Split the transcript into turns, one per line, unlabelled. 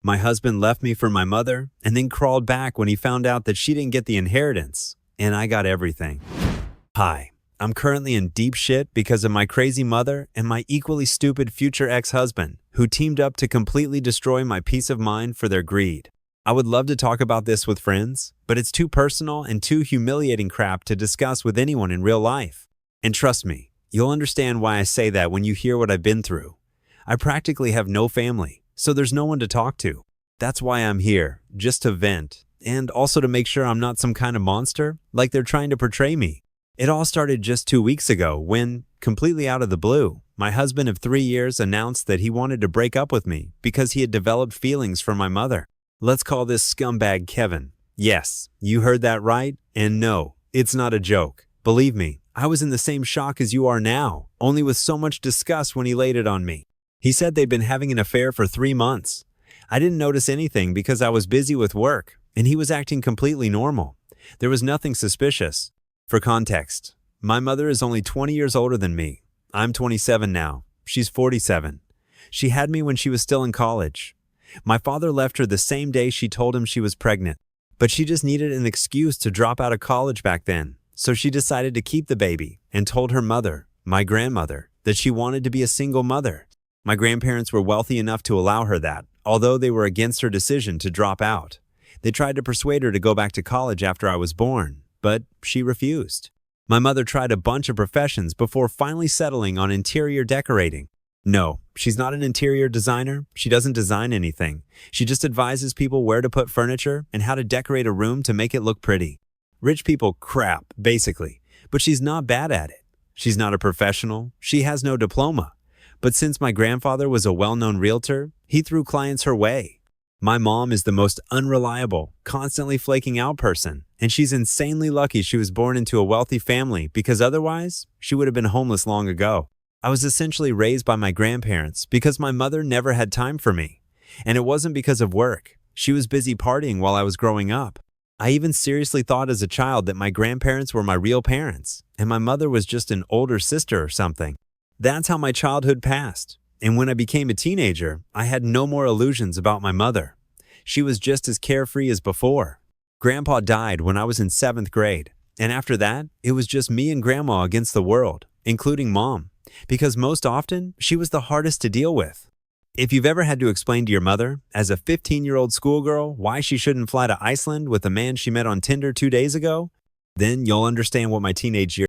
My husband left me for my mother and then crawled back when he found out that she didn't get the inheritance, and I got everything. Hi, I'm currently in deep shit because of my crazy mother and my equally stupid future ex-husband, who teamed up to completely destroy my peace of mind for their greed. I would love to talk about this with friends, but it's too personal and too humiliating crap to discuss with anyone in real life. And trust me, you'll understand why I say that when you hear what I've been through. I practically have no family, so there's no one to talk to. That's why I'm here, just to vent, and also to make sure I'm not some kind of monster like they're trying to portray me. It all started just 2 weeks ago when, completely out of the blue, my husband of 3 years announced that he wanted to break up with me because he had developed feelings for my mother. Let's call this scumbag Kevin. Yes, you heard that right, and no, it's not a joke. Believe me, I was in the same shock as you are now, only with so much disgust when he laid it on me. He said they'd been having an affair for 3 months. I didn't notice anything because I was busy with work, and he was acting completely normal. There was nothing suspicious. For context, my mother is only 20 years older than me. I'm 27 now. She's 47. She had me when she was still in college. My father left her the same day she told him she was pregnant, but she just needed an excuse to drop out of college back then, so she decided to keep the baby and told her mother, my grandmother, that she wanted to be a single mother. My grandparents were wealthy enough to allow her that, although they were against her decision to drop out. They tried to persuade her to go back to college after I was born, but she refused. My mother tried a bunch of professions before finally settling on interior decorating. No, she's not an interior designer. She doesn't design anything. She just advises people where to put furniture and how to decorate a room to make it look pretty. Rich people crap, basically, but she's not bad at it. She's not a professional. She has no diploma. But since my grandfather was a well-known realtor, he threw clients her way. My mom is the most unreliable, constantly flaking out person, and she's insanely lucky she was born into a wealthy family because otherwise, she would have been homeless long ago. I was essentially raised by my grandparents because my mother never had time for me. And it wasn't because of work. She was busy partying while I was growing up. I even seriously thought as a child that my grandparents were my real parents, and my mother was just an older sister or something. That's how my childhood passed. And when I became a teenager, I had no more illusions about my mother. She was just as carefree as before. Grandpa died when I was in 7th grade, and after that, it was just me and Grandma against the world, including Mom, because most often, she was the hardest to deal with. If you've ever had to explain to your mother, as a 15-year-old schoolgirl, why she shouldn't fly to Iceland with a man she met on Tinder 2 days ago, then you'll understand what my teenage years